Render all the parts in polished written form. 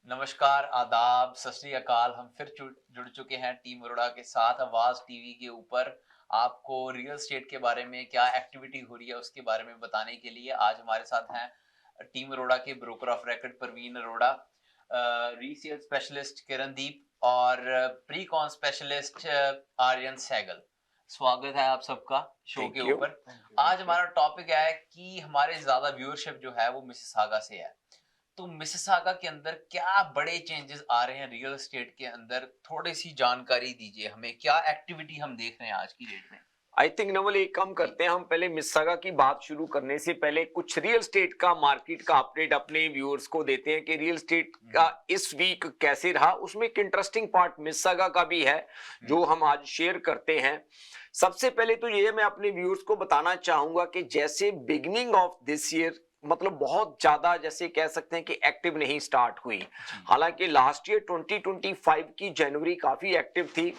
नमस्कार, आदाब, सत श्री अकाल। हम फिर जुड़ चुके हैं टीम अरोड़ा के साथ आवाज टीवी के ऊपर। आपको रियल एस्टेट के बारे में क्या एक्टिविटी हो रही है उसके बारे में बताने के लिए आज हमारे साथ हैं टीम अरोड़ा के broker of record Parveen Arora, resale specialist Kirandeep और pre con specialist Aryan Sehgal. स्वागत है आप सबका शो के ऊपर। आज हमारा टॉपिक है कि हमारे ज्यादा व्यूअरशिप जो है वो मिसिसागा से है। तो मिसिसागा के अंदर क्या बड़े चेंजेस आ रहे हैं रियल एस्टेट के अंदर, थोड़ी सी जानकारी दीजिए हमें। क्या एक्टिविटी हम देख रहे हैं आज की डेट में? आई थिंक नवल एक काम करते हैं, हम पहले मिसिसागा की बात शुरू करने से पहले कुछ रियल एस्टेट का मार्केट का अपडेट अपने व्यूअर्स को देते हैं कि रियल एस्टेट का इस वीक कैसे रहा। उसमें एक इंटरेस्टिंग पार्ट मिसिसागा का भी है जो हम आज शेयर करते हैं। सबसे पहले तो ये मैं अपने व्यूअर्स को बताना चाहूंगा कि जैसे बिगिनिंग ऑफ दिस ईयर मतलब बहुत ज्यादा जैसे कह सकते हैं कि एक्टिव नहीं स्टार्ट हुई। हालांकि लास्ट ईयर 2025 की जनवरी काफी एक्टिव थी।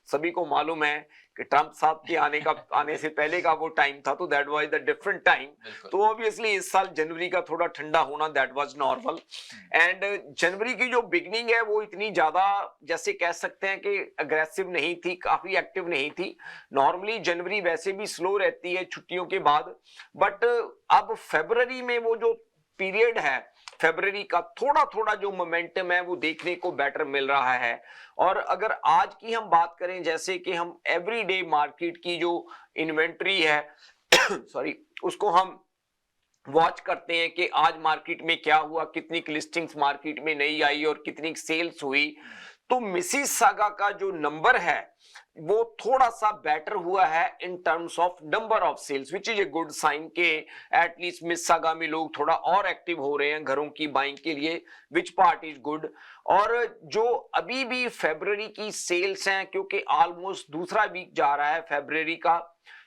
सभी को मालूम है कि ट्रंप साहब के आने से पहले का वो टाइम था, तो that was the different time. तो ऑब्वियसली इस साल जनवरी का थोड़ा ठंडा होना दैट वाज नॉर्मल। एंड जनवरी की जो बिगनिंग है वो इतनी ज्यादा जैसे कह सकते हैं कि अग्रेसिव नहीं थी, काफी एक्टिव नहीं थी। नॉर्मली जनवरी वैसे भी स्लो रहती है छुट्टियों के बाद, बट अब फरवरी में वो जो पीरियड है फरवरी का थोड़ा थोड़ा जो मोमेंटम है वो देखने को बेटर मिल रहा है। और अगर आज की हम बात करें जैसे कि हम एवरीडे मार्केट की जो इन्वेंट्री है सॉरी उसको हम वॉच करते हैं कि आज मार्केट में क्या हुआ, कितनी लिस्टिंग्स मार्केट में नई आई और कितनी सेल्स हुई, तो मिसिसागा का जो नंबर है वो थोड़ा सा बेटर हुआ है in terms of number of sales, which is a good sign के एटलीस्ट मिसिसागा में लोग थोड़ा और एक्टिव हो रहे हैं घरों की बाइंग के लिए, विच पार्ट इज गुड। और जो अभी भी फरवरी की सेल्स हैं, क्योंकि ऑलमोस्ट दूसरा वीक जा रहा है फरवरी का,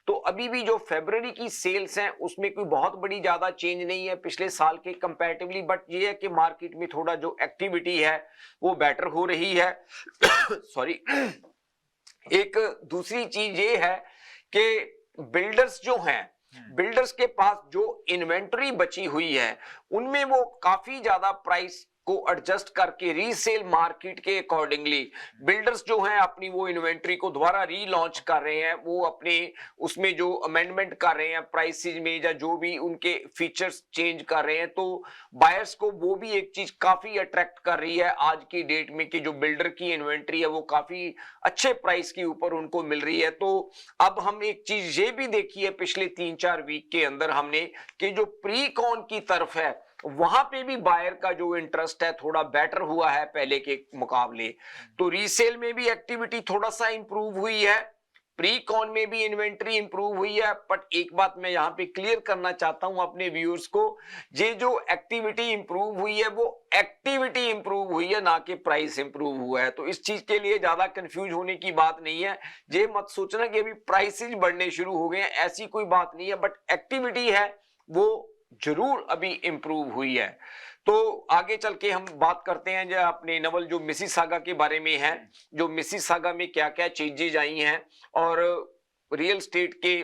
तो अभी भी जो फरवरी की सेल्स हैं उसमें कोई बहुत बड़ी ज्यादा चेंज नहीं है पिछले साल के कंपैरेटिवली, बट ये है कि मार्केट में थोड़ा जो एक्टिविटी है वो बेटर हो रही है सॉरी। एक दूसरी चीज ये है कि बिल्डर्स जो हैं, बिल्डर्स के पास जो इन्वेंटरी बची हुई है उनमें वो काफी ज्यादा प्राइस को एडजस्ट करके रीसेल मार्केट के अकॉर्डिंगली बिल्डर्स जो हैं अपनी वो इन्वेंट्री को दोबारा रीलॉन्च कर रहे हैं। वो अपने उसमें जो अमेंडमेंट कर रहे हैं प्राइसेस में या जो भी उनके फीचर्स चेंज कर रहे हैं, तो बायर्स को वो भी एक चीज काफी अट्रैक्ट कर रही है आज की डेट में कि जो बिल्डर की इन्वेंट्री है वो काफी अच्छे प्राइस के ऊपर उनको मिल रही है। तो अब हम एक चीज ये भी देखी है पिछले 3-4 वीक के अंदर हमने कि जो प्री कॉन की तरफ है वहां पे भी बायर का जो इंटरेस्ट है थोड़ा बेटर हुआ है पहले के मुकाबले। तो रीसेल में भी एक्टिविटी थोड़ा सा इंप्रूव हुई है, प्री कॉन में भी इन्वेंट्री इंप्रूव हुई है। बट एक बात मैं यहां पे क्लियर करना चाहता हूं अपने व्यूअर्स को, ये जो एक्टिविटी इंप्रूव हुई है वो एक्टिविटी इंप्रूव हुई है, ना कि प्राइस इंप्रूव हुआ है। तो इस चीज के लिए ज्यादा कंफ्यूज होने की बात नहीं है। ये मत सोचना कि अभी प्राइसेज बढ़ने शुरू हो गए हैं, ऐसी कोई बात नहीं है, बट एक्टिविटी है वो जरूर अभी इंप्रूव हुई है। तो आगे चल के हम बात करते हैं जो अपने नवल जो मिसिसागा के बारे में है, जो मिसिसागा में क्या क्या चेंजेज आई हैं और रियल एस्टेट के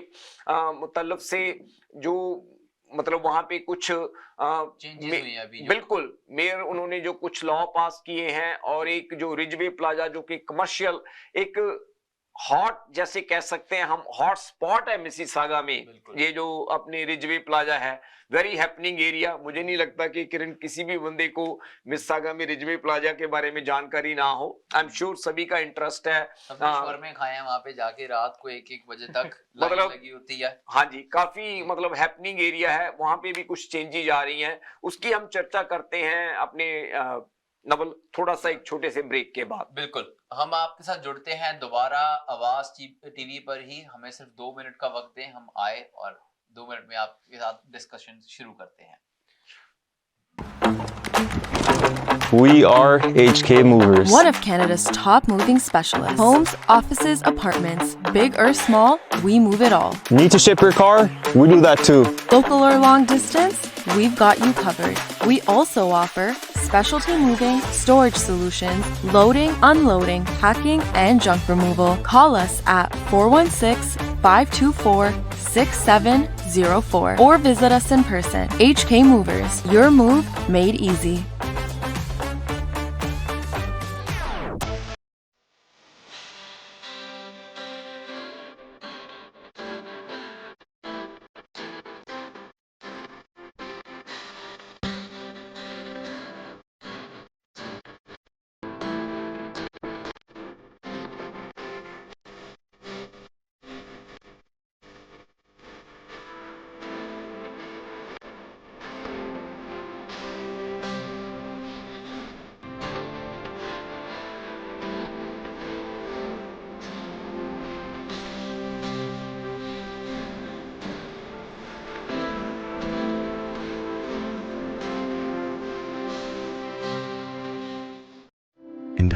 मतलब से जो मतलब वहां पे कुछ चेंजेस हुई हैं अभी। बिल्कुल मेयर उन्होंने जो कुछ लॉ पास किए हैं और एक जो रिजवे प्लाजा जो कि कमर्शियल एक हॉट जैसे कह सकते हैं हम हॉट स्पॉट है मिसिसागा में, ये जो अपने रिजवे प्लाजा है वेरी हैपनिंग एरिया। मुझे नहीं लगता कि किरण किसी भी बंदे को मिसिसागा में रिजवे प्लाजा के बारे में जानकारी ना हो। आई एम श्योर सभी का इंटरेस्ट है। शवरमे खाए हैं वहां पे जाके रात को 1-1 बजे तक मतलब लगी होती है। हाँ जी, काफी मतलब हैपनिंग एरिया है, वहां पे भी कुछ चेंजेस आ रही हैं, उसकी हम चर्चा करते हैं अपने नवल थोड़ा सा एक छोटे से ब्रेक के बाद। बिल्कुल, हम आपके साथ जुड़ते हैं दोबारा आवाज टीवी पर ही। हमें सिर्फ 2 मिनट का वक्त दें, हम आए और 2 मिनट में आपके साथ डिस्कशन शुरू करते हैं। We are HK Movers. One of Canada's top moving specialists. Homes, offices, apartments, big or small, we move it all. Need to ship your car? We do that too. Local or long distance, we've got you covered. We also offer specialty moving, storage solutions, loading, unloading, packing, and junk removal. Call us at 416-524-6704 or visit us in person. HK Movers, your move made easy.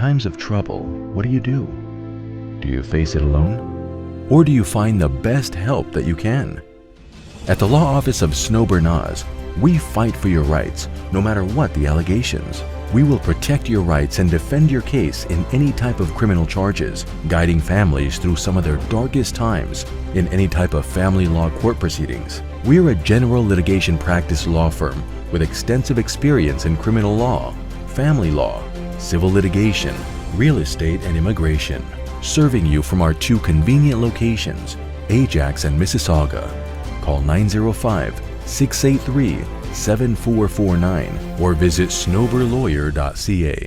times of trouble, what do? Do you face it alone? Or do you find the best help that you can? At the law office of Snow Bernaz, we fight for your rights, no matter what the allegations. We will protect your rights and defend your case in any type of criminal charges, guiding families through some of their darkest times in any type of family law court proceedings. We're a general litigation practice law firm with extensive experience in criminal law, family law, civil litigation, real estate, and immigration, serving you from our 2 convenient locations, Ajax and Mississauga. Call 905-683-7449 or visit snowberlawyer.ca.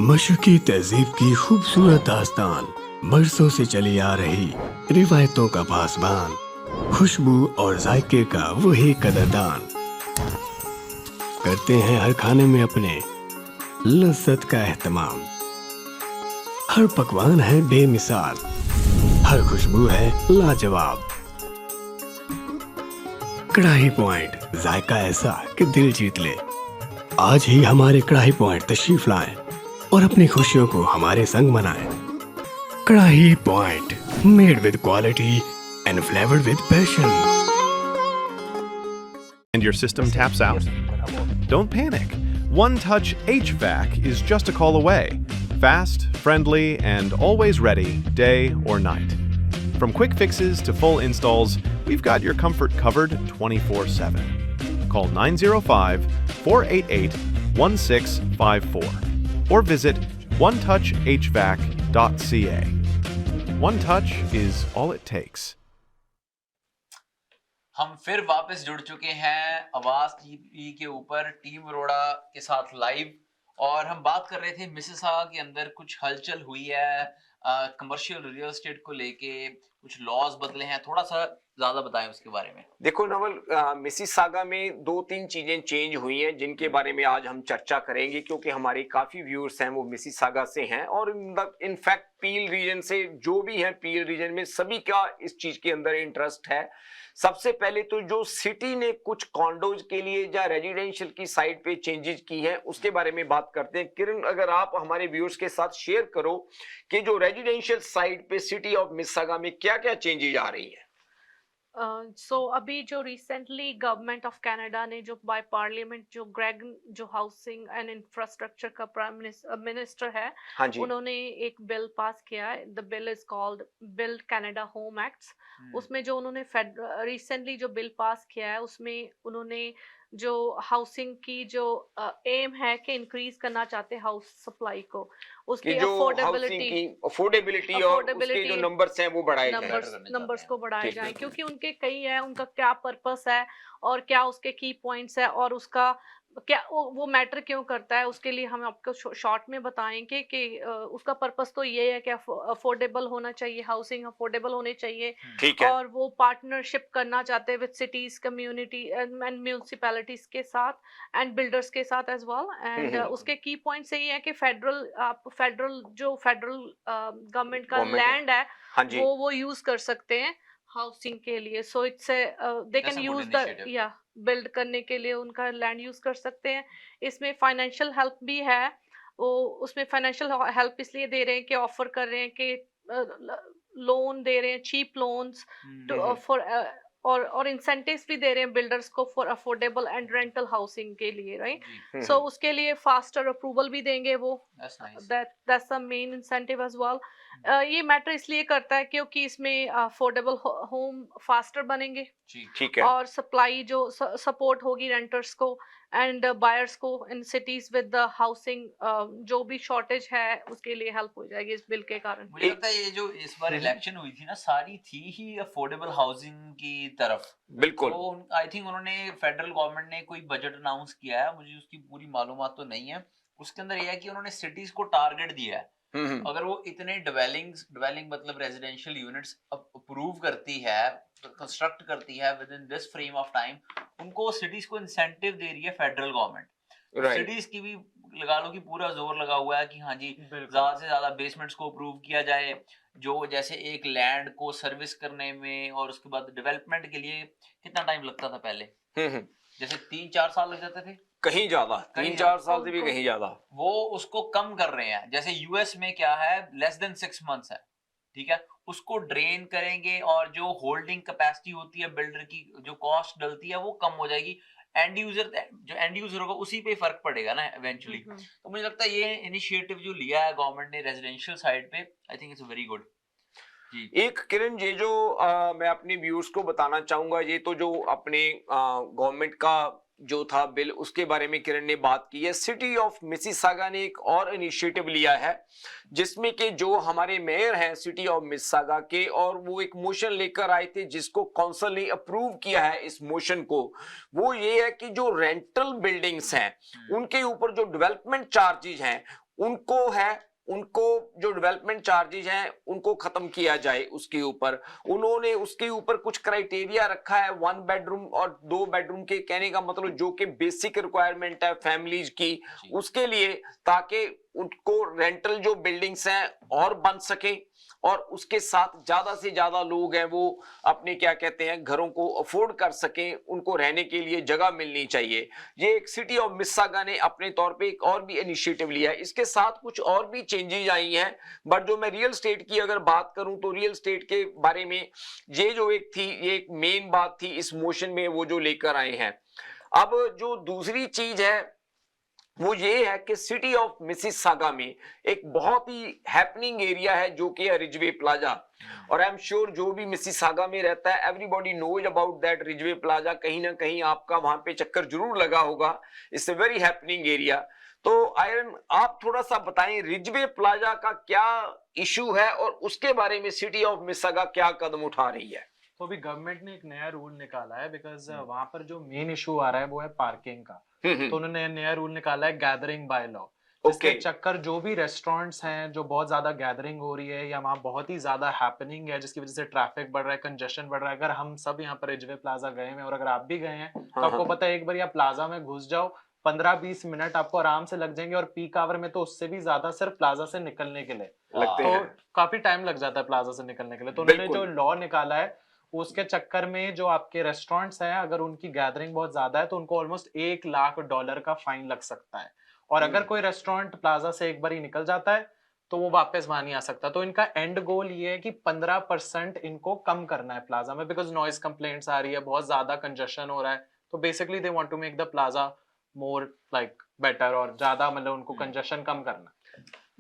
मशरकी तहजीब की खूबसूरत दास्तान, बरसों से चली आ रही रिवायतों का पासबान, खुशबू और जायके का वही कदरदान, करते हैं हर खाने में अपने लज्जत का एहतमाम। हर पकवान है बेमिसाल, हर खुशबू है लाजवाब। कढ़ाई पॉइंट, जायका ऐसा कि दिल जीत ले। आज ही हमारे कढ़ाई पॉइंट तशरीफ लाएं और अपनी खुशियों को हमारे संग मनाएं। कढ़ाई point, made with quality and flavored with passion. And your system taps out? Don't panic. One Touch HVAC is just a call away. Fast, friendly, and always ready, day or night. From quick fixes to full installs, we've got your comfort covered 24/7. Call 905-488-1654 or visit onetouchhvac.ca. One Touch is all it takes. हम फिर वापस जुड़ चुके हैं आवाज TV के ऊपर team Arora के साथ लाइव, और हम बात कर रहे थे मिसिसागा के अंदर कुछ हलचल हुई है कमर्शियल रियल एस्टेट को लेके, कुछ लॉज बदले हैं, थोड़ा सा ज्यादा बताएं उसके बारे में। देखो नवल, मिसिसागा में 2-3 चीजें चेंज हुई हैं जिनके बारे में आज हम चर्चा करेंगे, क्योंकि हमारे काफी व्यूअर्स हैं वो मिसिसागा से हैं और इनफैक्ट पील रीजन से जो भी हैं, पील रीजन में सभी का इस चीज के अंदर इंटरेस्ट है। सबसे पहले तो जो सिटी ने कुछ कॉन्डोज के लिए या रेजिडेंशियल की साइड पे चेंजेस की हैं उसके बारे में बात करते हैं। किरण, अगर आप हमारे व्यूअर्स के साथ शेयर करो कि जो रेजिडेंशियल साइड पे सिटी ऑफ मिसिसागा में क्या-क्या चेंजेस आ रही हैं। अभी जो रिसेंटली गवर्नमेंट ऑफ कनाडा ने जो बाय पार्लियामेंट जो ग्रेग जो हाउसिंग एंड इंफ्रास्ट्रक्चर का प्राइम मिनिस्टर है, हाँ जी। उन्होंने एक बिल पास किया है। The bill is called build Canada home acts. उसमें जो उन्होंने रिसेंटली जो बिल पास किया है उसमें उन्होंने जो हाउसिंग की जो एम है कि इंक्रीज करना चाहते हैं हाउस सप्लाई को, उसकी अफोर्डेबिलिटी और उसके जो नंबर्स हैं वो बढ़ाए जाएं, नंबर्स को बढ़ाए जाएं, क्योंकि उनके कई है, उनका क्या पर्पस है और क्या उसके की पॉइंट्स है और उसका क्या वो मैटर क्यों करता है, उसके लिए हम आपको शॉर्ट में बताएंगे कि उसका पर्पस तो ये है कि अफोर्डेबल होना चाहिए, हाउसिंग अफोर्डेबल होने चाहिए, और वो पार्टनरशिप करना चाहते हैं with cities, community and municipalities के साथ एंड बिल्डर्स के साथ एज वेल। एंड उसके की पॉइंट्स यही है कि फेडरल गवर्नमेंट का लैंड है वो यूज कर सकते हैं हाउसिंग के लिए। So it's they can use the build करने के लिए उनका लैंड यूज कर सकते हैं। इसमें फाइनेंशियल हेल्प भी है, वो उसमें फाइनेंशियल हेल्प इसलिए दे रहे हैं कि ऑफर कर रहे हैं कि लोन दे रहे हैं, चीप लोन्स फॉर और इंसेंटिव्स भी दे रहे हैं बिल्डर्स को for affordable and rental housing के लिए, राइट। सो उसके लिए फास्टर अप्रूवल भी देंगे वो, that's the main incentive as well. ये मैटर इसलिए करता है क्योंकि इसमें अफोर्डेबल होम फास्टर बनेंगे, ठीक है, और सप्लाई जो सपोर्ट होगी रेंटर्स को एंड बायर्स को in cities with the housing, जो भी शॉर्टेज है उसके लिए हेल्प हो जाएगी इस बिल के कारण। मुझे लगता है ये जो इस बार इलेक्शन हुई थी ना, सारी थी ही अफोर्डेबल हाउसिंग की तरफ। बिल्कुल। तो आई थिंक उन्होंने फेडरल गवर्नमेंट ने कोई बजट अनाउंस किया है, मुझे उसकी पूरी मालूमात तो नहीं है। उसके अंदर यह है कि उन्होंने सिटीज को टारगेट दिया है, अगर वो इतने डिवेलिंग मतलब रेजिडेंशियल यूनिट्स अप्रूव करती है, कंस्ट्रक्ट करती है with in this frame of time, उनको सिटीज को इंसेंटिव दे रही है फेडरल गवर्नमेंट। सिटीज की भी लगा लो कि पूरा जोर लगा हुआ है कि हाँ जी ज्यादा से ज्यादा बेसमेंट्स को अप्रूव किया जाए, जो जैसे एक लैंड को सर्विस करने में और उसके बाद डेवलपमेंट के लिए कितना टाइम लगता था पहले, जैसे 3-4 साल लग जाते थे, कहीं ज्यादा, 3-4 साल से भी कहीं ज्यादा। वो उसको कम कर रहे हैं। जैसे यूएस में क्या है, लेस देन 6 मंथ्स है, ठीक है, उसको ड्रेन करेंगे और जो होल्डिंग कैपेसिटी होती है बिल्डर की, जो कॉस्ट डलती है वो कम हो जाएगी। एंड यूजर होगा उसी पे फर्क पड़ेगा ना इवेंचुअली। तो मुझे लगता है ये इनिशिएटिव जो लिया है गवर्नमेंट ने रेजिडेंशियल साइड पे, I think it's very good. एक किरण, ये जो मैं अपने व्यूअर्स को बताना चाहूंगा, ये तो जो अपने गवर्नमेंट का जो था बिल, उसके बारे में किरण ने बात की है। सिटी ऑफ मिसिसागा ने एक और इनिशिएटिव लिया है जिसमें कि जो हमारे मेयर हैं सिटी ऑफ मिसिसागा के, और वो एक मोशन लेकर आए थे जिसको काउंसिल ने अप्रूव किया है। इस मोशन को वो ये है कि जो रेंटल बिल्डिंग्स हैं उनके ऊपर जो डेवलपमेंट चार्जेस हैं उनको जो डेवलपमेंट चार्जेस हैं उनको खत्म किया जाए। उसके ऊपर उन्होंने उसके ऊपर कुछ क्राइटेरिया रखा है, 1 बेडरूम और 2 बेडरूम के, कहने का मतलब जो कि बेसिक रिक्वायरमेंट है फैमिलीज की, उसके लिए, ताकि उनको रेंटल जो बिल्डिंग्स हैं और बन सके और उसके साथ ज्यादा से ज्यादा लोग हैं वो अपने क्या कहते हैं घरों को अफोर्ड कर सकें, उनको रहने के लिए जगह मिलनी चाहिए। ये एक सिटी ऑफ मिसिसागा ने अपने तौर पे एक और भी इनिशिएटिव लिया है। इसके साथ कुछ और भी चेंजेस आई हैं, बट जो मैं रियल स्टेट की अगर बात करूं तो रियल स्टेट के बारे में ये जो एक थी, ये एक मेन बात थी इस मोशन में वो जो लेकर आए हैं। अब जो दूसरी चीज है वो ये है कि सिटी ऑफ मिसिसागा में एक बहुत ही हैपनिंग एरिया है जो कि रिजवे प्लाजा, और आई एम श्योर जो भी मिसिसागा में रहता है everybody knows about that Ridgeway plaza. कहीं ना कहीं आपका वहां पे चक्कर जरूर लगा होगा। It's a very happening area. तो आयरन, आप थोड़ा सा बताएं रिजवे प्लाजा का क्या इशू है और उसके बारे में सिटी ऑफ मिसिसागा क्या कदम उठा रही है। तो अभी गवर्नमेंट ने एक नया रूल निकाला है, बिकॉज वहां पर जो मेन इशू आ रहा है वो है पार्किंग का। तो उन्होंने नया रूल निकाला है गैदरिंग बाय लॉ। इसके चक्कर जो भी रेस्टोरेंट्स हैं जो बहुत ज्यादा गैदरिंग हो रही है या वहाँ बहुत ही ज्यादा हैपनिंग है जिसकी वजह से ट्रैफिक बढ़ रहा है, कंजेशन बढ़ रहा है। अगर हम सब यहाँ पर रिजवे प्लाजा गए हैं और अगर आप भी गए हैं तो आपको पता है एक बार आप प्लाजा में घुस जाओ 15-20 मिनट आपको आराम से लग जाएंगे, और पीक आवर में तो उससे भी ज्यादा सिर्फ प्लाजा से निकलने के लिए लगते हैं। तो काफी टाइम लग जाता है प्लाजा से निकलने के लिए। तो उन्होंने जो लॉ निकाला है उसके चक्कर में जो आपके रेस्टोरेंट्स हैं अगर उनकी गैदरिंग बहुत ज्यादा है तो उनको ऑलमोस्ट $1 लाख का फाइन लग सकता है। और अगर कोई रेस्टोरेंट प्लाजा से एक बार ही निकल जाता है तो वो वापस वहां नहीं आ सकता। तो इनका एंड गोल ये है कि 15% इनको कम करना है प्लाजा में, बिकॉज नॉइज कंप्लेंट्स आ रही है, बहुत ज्यादा कंजेशन हो रहा है। तो basically they want to make the plaza more like better, और ज्यादा मतलब उनको कंजेशन कम करना।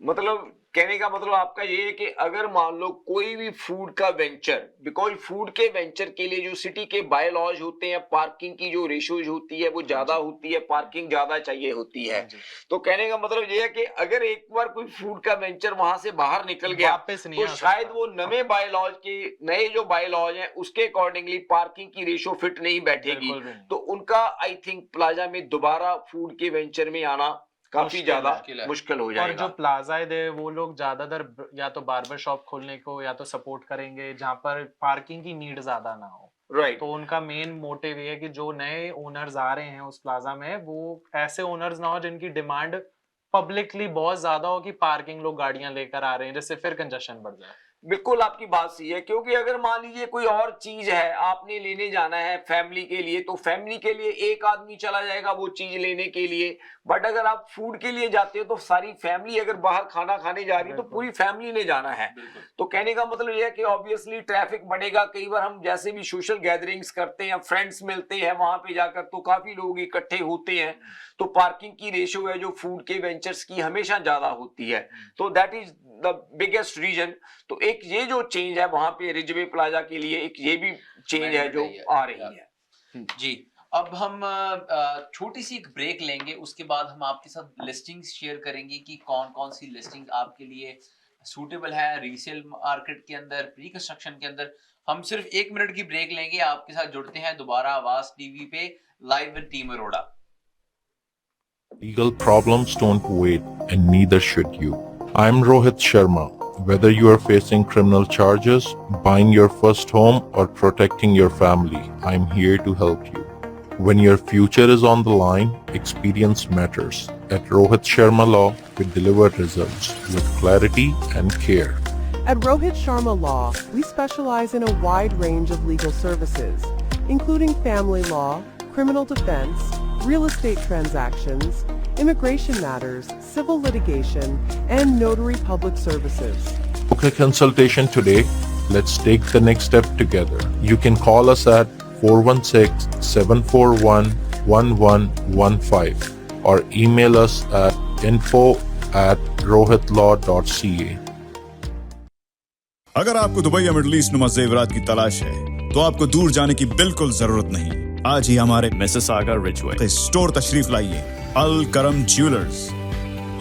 मतलब कहने का मतलब आपका ये है कि अगर मान लो कोई भी फूड का वेंचर, बिकॉज फूड के वेंचर के लिए जो सिटी के बाय लॉज होते हैं, पार्किंग की जो रेशियोज होती है वो ज्यादा होती है, पार्किंग ज्यादा चाहिए होती है। तो कहने का मतलब ये है कि अगर एक बार कोई फूड का वेंचर वहां से बाहर निकल गया तो शायद वो नए बाय लॉज के नए जो बाय लॉज हैं उसके अकॉर्डिंगली पार्किंग की रेशियो फिट नहीं बैठेगी। तो उनका आई थिंक प्लाजा में दोबारा फूड के वेंचर में आना काफी ज्यादा मुश्किल हो जाएगा। और जो प्लाजा है वो लोग ज्यादातर या तो बार्बर शॉप खोलने को या तो सपोर्ट करेंगे जहां पर पार्किंग की नीड ज्यादा ना हो। राइट। तो उनका मेन मोटिव ये है कि जो नए ओनर्स आ रहे हैं उस प्लाजा में वो ऐसे ओनर्स ना हो जिनकी डिमांड पब्लिकली बहुत ज्यादा हो कि पार्किंग लोग गाड़ियां लेकर आ रहे हैं, जिससे फिर कंजेशन बढ़ जाए। बिल्कुल आपकी बात सही है, क्योंकि अगर मान लीजिए कोई और चीज है आपने लेने जाना है फैमिली के लिए, तो फैमिली के लिए एक आदमी चला जाएगा वो चीज लेने के लिए, बट अगर आप फूड के लिए जाते हो तो सारी फैमिली अगर बाहर खाना खाने जा रही है तो पूरी फैमिली ने जाना है। तो कहने का मतलब यह है कि ऑब्वियसली ट्रैफिक बढ़ेगा। कई बार हम जैसे भी सोशल गैदरिंग्स करते हैं, फ्रेंड्स मिलते हैं वहां पे जाकर, तो काफी लोग इकट्ठे होते हैं, तो पार्किंग की रेशियो है जो फूड के वेंचर्स की हमेशा ज्यादा होती है। तो that is the biggest reason. तो एक ये जो चेंज है वहां पे रिजवे प्लाजा के लिए, एक ये भी चेंज है जो आ रही है। जी, अब हम छोटी सी एक ब्रेक लेंगे, उसके बाद हम आपके साथ लिस्टिंग्स शेयर करेंगे कि कौन कौन सी लिस्टिंग आपके लिए सूटेबल है रीसेल मार्केट के अंदर, प्री कंस्ट्रक्शन के अंदर। हम सिर्फ 1 मिनट की ब्रेक लेंगे, आपके साथ जुड़ते हैं दोबारा आवाज टीवी पे live with team Arora. Legal problems don't wait, and neither should you. I'm Rohit Sharma. Whether you are facing criminal charges, buying your first home, or protecting your family, I'm here to help you. When your future is on the line, experience matters. At Rohit Sharma Law, we deliver results with clarity and care. At Rohit Sharma Law, we specialize in a wide range of legal services, including family law, criminal defense, real estate transactions, immigration matters, civil litigation, and notary public services. Book a consultation today. Let's take the next step together. You can call us at 416-741-1115 or email us at info@rohitlaw.ca. अगर आपको Dubai या middle east नुमा जेवरात की तलाश है तो आपको दूर जाने की बिल्कुल जरूरत नहीं। आज ही हमारे मिसिसागा रिजवे स्टोर तशरीफ लाइए। अल करम ज्वेलर्स।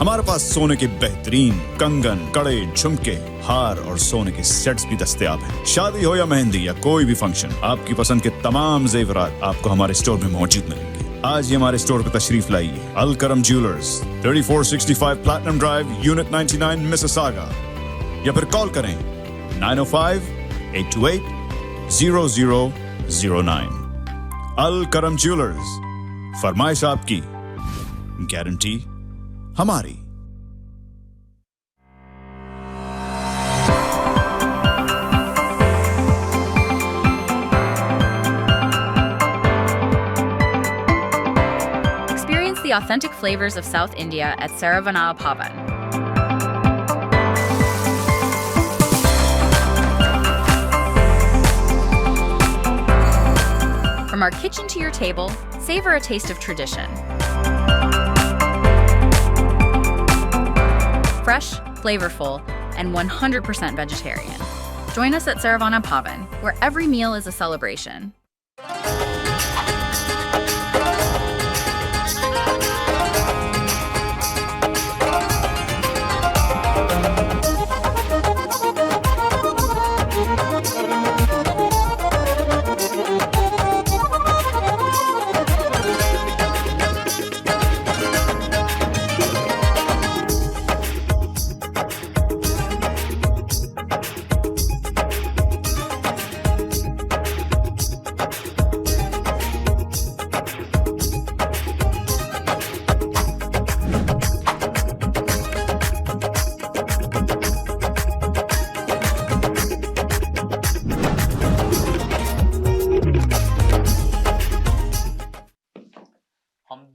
हमारे पास सोने के बेहतरीन कंगन, कड़े, झुमके, हार और सोने के सेट्स भी दस्तयाब हैं। शादी हो या मेहंदी या कोई भी फंक्शन, आपकी पसंद के तमाम जेवरात आपको हमारे स्टोर में मौजूद मिलेंगे। आज ही हमारे स्टोर पर तशरीफ लाइए। अल करम jewellers, 3465 platinum drive, unit 99, Mississauga. या फिर कॉल करें 905-828-0009। अल करम ज्वेलर्स, फरमाइश आपकी, गारंटी हमारी। Experience the authentic flavors of South India at Saravana Pavan. From our kitchen to your table, savor a taste of tradition. Fresh, flavorful, and 100% vegetarian. Join us at Saravana Pavan, where every meal is a celebration.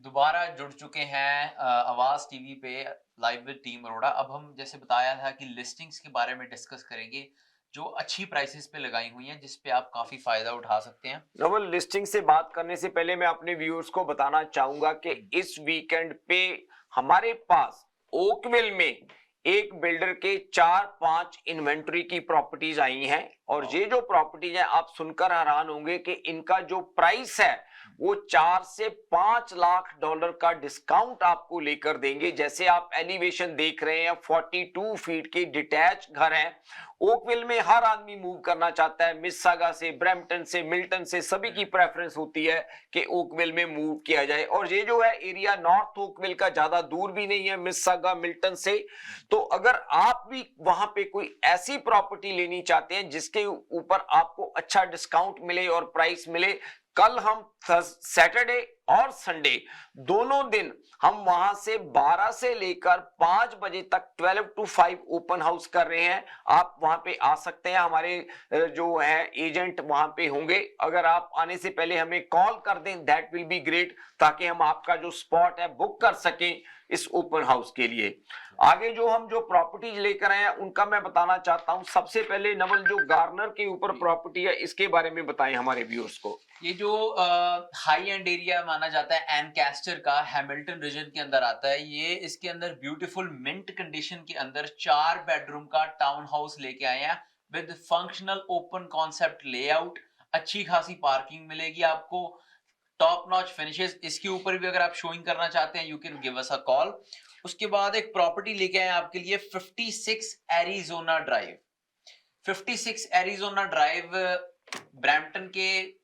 दोबारा जुड़ चुके हैं आवाज TV पे live with team Arora. अब हम जैसे बताया था कि लिस्टिंग्स के बारे में डिस्कस करेंगे जो अच्छी प्राइसेस पे लगाई हुई हैं, जिस पे आप काफी फायदा उठा सकते हैं। नवल, लिस्टिंग से बात करने से पहले मैं अपने व्यूअर्स को बताना चाहूंगा कि इस वीकेंड पे हमारे पास ओकविल में एक बिल्डर के 4-5 इन्वेंटरी की प्रॉपर्टीज आई हैं और ये जो प्रॉपर्टीज हैं आप सुनकर हैरान होंगे कि इनका जो प्राइस है वो 4 से 5 लाख डॉलर का डिस्काउंट आपको लेकर देंगे। जैसे आप एलिवेशन देख रहे हैं, 42 फीट के डिटैच घर हैं। ओकविल में हर आदमी मूव करना चाहता है, मिसिसागा से, ब्रैम्पटन से, मिल्टन से, सभी की प्रेफरेंस होती है कि ओकविल में मूव किया जाए। और ये जो है एरिया नॉर्थ ओकविल का ज्यादा दूर भी नहीं है मिसिसागा मिल्टन से। तो अगर आप भी वहां पे कोई ऐसी प्रॉपर्टी लेनी चाहते हैं जिसके ऊपर आपको अच्छा डिस्काउंट मिले और प्राइस मिले, कल हम सैटरडे और संडे दोनों दिन हम वहां से 12 से लेकर 5 बजे तक 12 to 5 ओपन हाउस कर रहे हैं। आप वहां पे आ सकते हैं, हमारे जो है एजेंट वहां पे होंगे। अगर आप आने से पहले हमें कॉल कर दें दैट विल बी ग्रेट, ताकि हम आपका जो स्पॉट है बुक कर सकें इस ओपन हाउस के लिए। आगे जो हम जो प्रॉपर्टीज लेकर आए हैं उनका मैं बताना चाहता हूं। सबसे पहले नवल, जो गार्नर के ऊपर प्रॉपर्टी है इसके बारे में बताएं हमारे व्यूअर्स को। ये जो हाई एंड एरिया माना जाता है एनकास्टर का, हैमिल्टन रीजन के अंदर आता है। ये इसके अंदर ब्यूटीफुल मिंट कंडीशन के अंदर 4 बेडरूम का टाउन हाउस लेके आए हैं with functional open concept layout. अच्छी खासी पार्किंग मिलेगी आपको, टॉप नॉच फिनिशेस। इसके ऊपर भी अगर आप शोइंग करना चाहते हैं you can give us a call. उसके बाद एक प्रॉपर्टी लेके आए आपके लिए 56 Arizona drive. 56 Arizona drive Brampton के,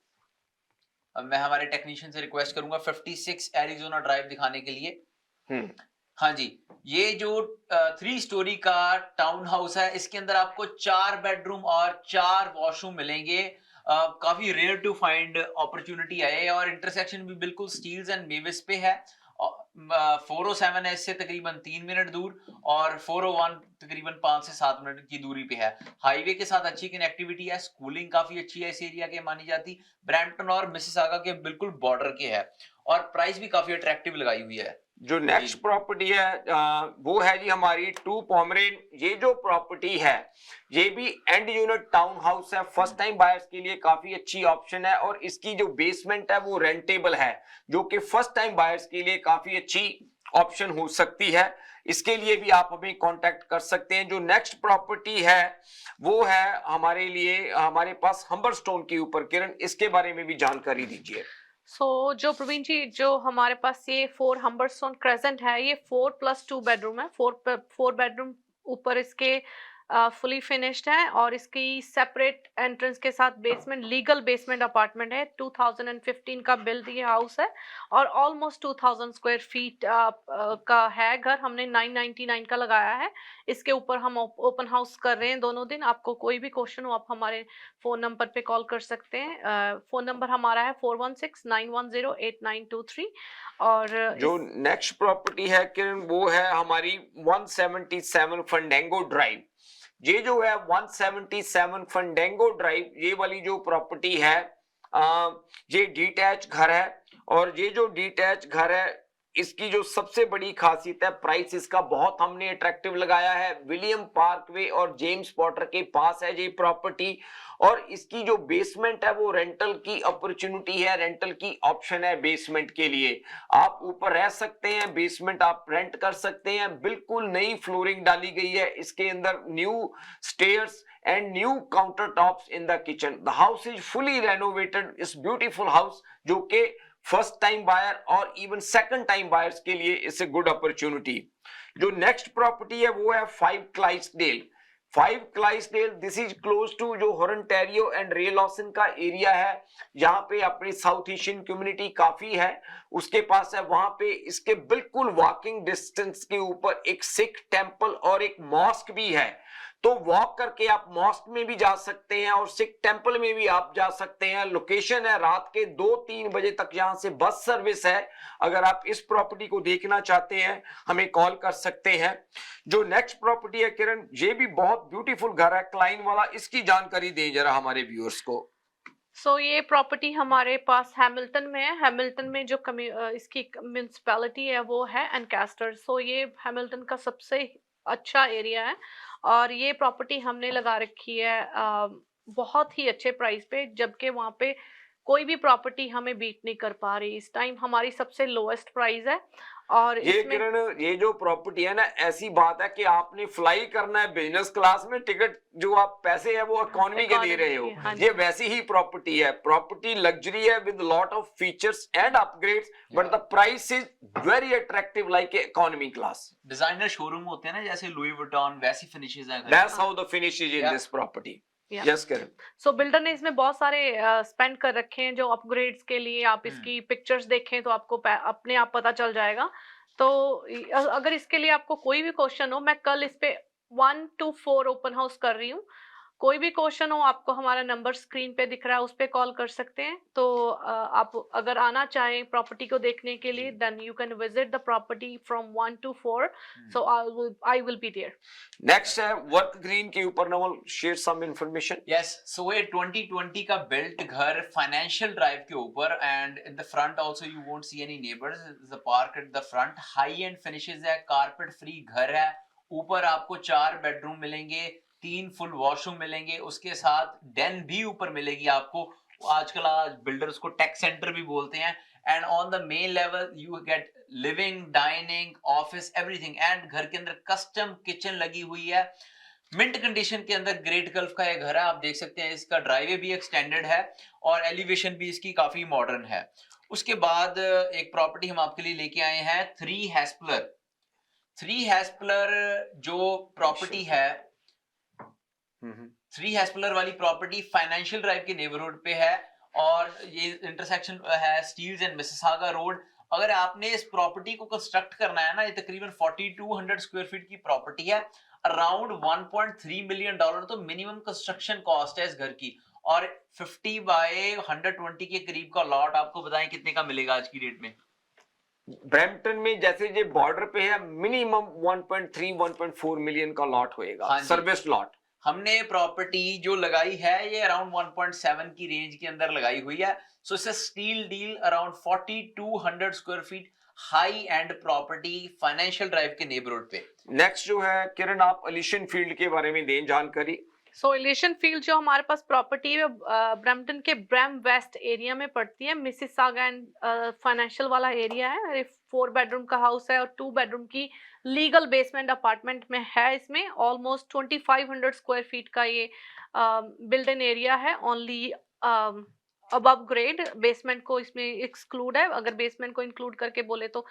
मैं हमारे टेक्नीशियन से रिक्वेस्ट करूंगा 56 एरिजोना ड्राइव दिखाने के लिए। हाँ जी, ये जो 3 स्टोरी का टाउन हाउस है इसके अंदर आपको 4 बेडरूम और 4 वॉशरूम मिलेंगे। काफी रेयर टू फाइंड अपॉर्चुनिटी है और इंटरसेक्शन भी बिल्कुल स्टील्स एंड मेविस पे है। 407 है इससे तकरीबन 3 मिनट दूर और 401 तकरीबन 5 से 7 मिनट की दूरी पे है। हाईवे के साथ अच्छी कनेक्टिविटी है, स्कूलिंग काफी अच्छी है इस एरिया के मानी जाती। ब्रैम्पटन और मिसिसागा के बिल्कुल बॉर्डर के है और प्राइस भी काफी अट्रैक्टिव लगाई हुई है। जो नेक्स्ट प्रॉपर्टी है वो है जी हमारी 2 पोमरेन। ये जो प्रॉपर्टी है ये भी एंड यूनिट टाउन हाउस है, फर्स्ट टाइम बायर्स के लिए काफी अच्छी ऑप्शन है और इसकी जो बेसमेंट है वो रेंटेबल है, जो कि फर्स्ट टाइम बायर्स के लिए काफी अच्छी ऑप्शन हो सकती है। इसके लिए भी आप हमें कांटेक्ट कर सकते हैं। जो नेक्स्ट प्रॉपर्टी है वो है हमारे लिए हमारे पास हम्बरस्टोन के ऊपर। किरण, इसके बारे में भी जानकारी दीजिए। जो प्रवीण जी, जो हमारे पास ये 4 हम्बरस्टोन क्रेसेंट है, ये 4+2 बेडरूम है। 4 बेडरूम ऊपर इसके फुली फिनिश्ड है और इसकी सेपरेट एंट्रेंस के साथ बेसमेंट, लीगल बेसमेंट अपार्टमेंट है। 2015 का बिल्ड ये हाउस है और ऑलमोस्ट 2000 स्क्वायर फीट का है घर। हमने 999 का लगाया है। इसके ऊपर हम ओपन हाउस कर रहे हैं दोनों दिन। आपको कोई भी क्वेश्चन हो आप हमारे फोन नंबर पे कॉल कर सकते हैं। फोन नंबर हमारा है 4169108923। और जो नेक्स्ट प्रॉपर्टी है किरण वो है हमारी 177 फंडेंगो ड्राइव। ये जो है 177 फंडेंगो ड्राइव, ये वाली जो प्रॉपर्टी है ये डिटैच घर है और ये जो डिटैच घर है इसकी जो सबसे बड़ी खासियत है प्राइस इसका बहुत हमने अट्रैक्टिव लगाया है। विलियम पार्कवे और जेम्स पॉटर के पास है ये प्रॉपर्टी और इसकी जो बेसमेंट है वो रेंटल की अपॉर्चुनिटी है, रेंटल की ऑप्शन है बेसमेंट के लिए। आप ऊपर रह सकते हैं, बेसमेंट आप रेंट कर सकते हैं। बिल्कुल नई फ्लोरिंग डाली गई है इसके अंदर, new stairs and new countertops in the kitchen. The house is fully renovated. It's beautiful house जो कि फर्स्ट टाइम बायर और इवन सेकंड टाइम बायर्स के लिए इट्स ए गुड अपॉर्चुनिटी। जो नेक्स्ट प्रॉपर्टी है वो है 5 क्लाइसडेल। 5 क्लाइसडेल दिस इज क्लोज टू जो हॉरन्टेरियो एंड रे लॉसन का एरिया है, जहां पे अपनी साउथ एशियन कम्युनिटी काफी है उसके पास है। वहां पे इसके बिल्कुल वॉकिंग डिस्टेंस के ऊपर एक सिख टेंपल और एक मॉस्क भी है, तो वॉक करके आप मॉस्क में भी जा सकते हैं और सिख टेंपल में भी आप जा सकते हैं। लोकेशन है रात के 2-3 बजे तक यहां से बस सर्विस है। अगर आप इस प्रॉपर्टी को देखना चाहते हैं हमें कॉल कर सकते हैं। जो नेक्स्ट प्रॉपर्टी है किरण, ये भी बहुत ब्यूटीफुल घर है क्लाइन वाला, इसकी जानकारी दें जरा हमारे व्यूअर्स को। ये प्रॉपर्टी हमारे पास हैमिल्टन में है। हैमिल्टन में जो इसकी म्यूनिसिपैलिटी है वो है एनकास्टर। ये हैमिल्टन का सबसे अच्छा एरिया है और ये प्रॉपर्टी हमने लगा रखी है बहुत ही अच्छे प्राइस पे, जबकि वहाँ पे कोई भी प्रॉपर्टी हमें बीट नहीं कर पा रही। इस टाइम हमारी सबसे लोएस्ट प्राइस है। और ये किरण, ये जो प्रॉपर्टी है ना, ऐसी बात है कि आपने फ्लाई करना है बिजनेस क्लास में, टिकट जो आप पैसे है वो इकोनॉमी के दे रहे हो। ये वैसी ही प्रॉपर्टी है। प्रॉपर्टी लग्जरी है with lot of features and upgrades, but the price is very attractive like economy class. Designer showroom होते हैं ना जैसे लुई वुइटन, वैसी फिनिशेस हैं। That's how the finish is in this property. Yes करें। Builder ने इसमें बहुत सारे स्पेंड कर रखे हैं जो अपग्रेड्स के लिए। आप इसकी पिक्चर्स देखें तो आपको अपने आप पता चल जाएगा। तो अगर इसके लिए आपको कोई भी क्वेश्चन हो, मैं कल इस पे 1 to 4 ओपन हाउस कर रही हूँ। कोई भी क्वेश्चन हो आपको हमारा नंबर स्क्रीन पे दिख रहा है, उस पे कॉल कर सकते हैं। तो आप अगर आना चाहें प्रॉपर्टी को देखने के लिए, then you can visit the property from 1 to 4। So I will be there. Next है वर्क ग्रीन के ऊपर, Naval share some information. Yes, so ये 2020 का बिल्ट घर फाइनेंशियल ड्राइव के ऊपर, and in the front also you won't see any neighbours, the park at the front. High end finishes है, carpet free घर है। ऊपर आपको 4 बेडरूम मिलेंगे, 3 फुल वॉशरूम मिलेंगे, उसके साथ डेन भी ऊपर मिलेगी आपको। आजकल बिल्डर्स को टेक सेंटर भी बोलते हैं। And on the main level you get living, dining, office, everything. And घर के अंदर कस्टम किचन लगी हुई है, मिंट कंडीशन के अंदर। ग्रेट गल्फ का ये घर है, आप देख सकते हैं। इसका ड्राइवे भी एक्सटेंडेड है और एलिवेशन भी इसकी काफी मॉडर्न है। उसके बाद एक प्रॉपर्टी हम आपके लिए लेके आए हैं 3 हेस्पलर। 3 हेस्पलर जो प्रॉपर्टी है, 3 हेस्पलर वाली प्रॉपर्टी फाइनेंशियल ड्राइव के नेबरहुड पे है और ये इंटरसेक्शन है स्टील्स एंड मिसिसागा रोड। अगर आपने इस प्रॉपर्टी को कंस्ट्रक्ट करना है ना, ये तकरीबन 4200 स्क्वायर फीट की प्रॉपर्टी है, अराउंड $1.3 मिलियन तो मिनिमम कंस्ट्रक्शन कॉस्ट है इस घर की। और 50 बाय 120 के करीब का लॉट आपको बताएं कितने का मिलेगा आज की डेट में। ब्रैम्पटन में जैसे ये बॉर्डर पे है, मिनिमम 1.3-1.4 मिलियन का लॉट होएगा, सर्विस लॉट। हमने प्रॉपर्टी जो लगाई है ये अराउंड 1.7 की रेंज के अंदर लगाई हुई है। So it's a steal deal around 4200 square feet high and property financial drive के नेबरहुड पे। नेक्स्ट जो है किरण, आप एलिशन फील्ड के बारे में दें जानकारी। सो एलिशन फील्ड जो हमारे पास प्रॉपर्टी है ब्रैम्पटन के ब्रैम वेस्ट एरिया में पड़ती है। मिसिसागा एंड फाइनेंशियल वाला एरिया है। 4 बेडरूम का हाउस है और 2 बेडरूम की लीगल बेसमेंट अपार्टमेंट में है। इसमें ऑलमोस्ट 2500 स्क्वायर फीट का ये बिल्ड इन एरिया है। ओनली अबव ग्रेड, बेसमेंट को इसमें एक्सक्लूड है। अगर बेसमेंट को इंक्लूड करके बोले तो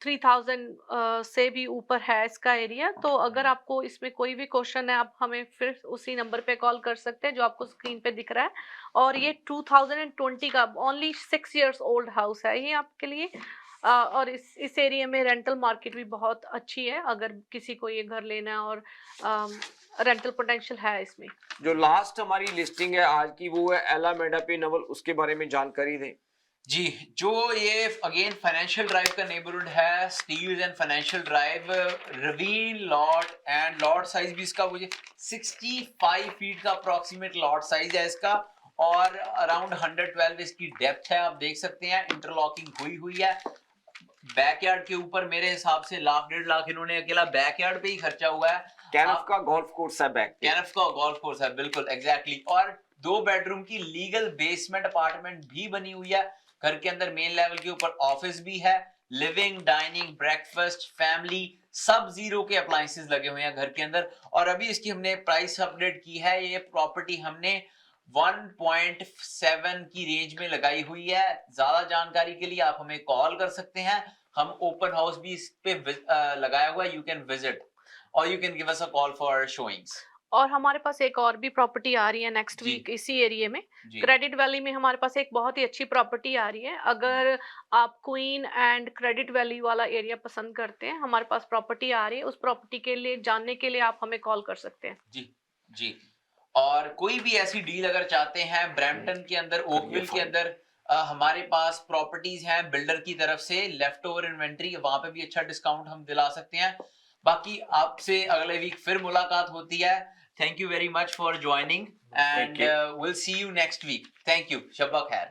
3000 से भी ऊपर है इसका एरिया। तो अगर आपको इसमें कोई भी क्वेश्चन है आप हमें फिर उसी नंबर पे कॉल कर सकते हैं जो आपको स्क्रीन पे दिख रहा है। और ये 2020 का ओनली 6 इयर्स ओल्ड हाउस है ये आपके लिए। और इस एरिया में रेंटल मार्केट भी बहुत अच्छी है अगर किसी को ये घर लेना है और रेंटल पोटेंशियल है इसमें। जो लास्ट हमारी लिस्टिंग है आज की वो है एलामेडा पे नवल, उसके बारे में जानकारी दें। जी, जो ये अगेन फाइनेंशियल ड्राइव का नेबरहुड है, Steeles and financial drive, ravine lot and lot size भी इसका मुझे 65 फीट का अप्रोक्सीमेट लॉट साइज है इसका और अराउंड 112 इसकी डेप्थ है। आप देख सकते हैं इंटरलॉकिंग हुई हुई है। बैकयार्ड के ऊपर मेरे हिसाब से 1.5 लाख इन्होंने अकेला बैकयार्ड पे ही खर्चा हुआ है। कैनफ का गोल्फ कोर्स है बैक, कैनफ का गोल्फ कोर्स है बिल्कुल एग्जैक्टली। और 2 बेडरूम की लीगल बेसमेंट अपार्टमेंट भी बनी हुई है। घर के अंदर मेन लेवल के ऊपर ऑफिस भी है, लिविंग, डाइनिंग, ब्रेकफास्ट, फैमिली सब जीरो के अप्लायंसेस लगे हुए हैं घर के अंदर। और अभी इसकी हमने प्राइस अपडेट की है। ये प्रॉपर्टी हमने 1.7 की रेंज में लगाई हुई है। ज्यादा जानकारी के लिए आप हमें कॉल कर सकते हैं। हम ओपन हाउस भी इस पे लगाया हुआ है, यू कैन विजिट और you can give us a call for showings. और हमारे पास एक और भी प्रॉपर्टी आ रही है नेक्स्ट वीक इसी एरिया में। क्रेडिट वैली में हमारे पास एक बहुत ही अच्छी प्रॉपर्टी आ रही है। अगर आप क्वीन एंड क्रेडिट वैली वाला एरिया पसंद करते हैं, हमारे पास प्रॉपर्टी आ रही है। उस प्रॉपर्टी के लिए जानने के लिए आप हमें कॉल कर सकते हैं। जी जी। और कोई भी ऐसी डील अगर चाहते हैं ब्रैम्पटन के अंदर, ओकविल के अंदर, हमारे पास प्रॉपर्टीज हैं बिल्डर की तरफ से, लेफ्ट ओवर इन्वेंट्री, वहां पे भी अच्छा डिस्काउंट हम दिला सकते हैं। बाकी आपसे अगले वीक फिर मुलाकात होती है। Thank you very much for joining and we'll see you next week. Thank you. Shabba khair.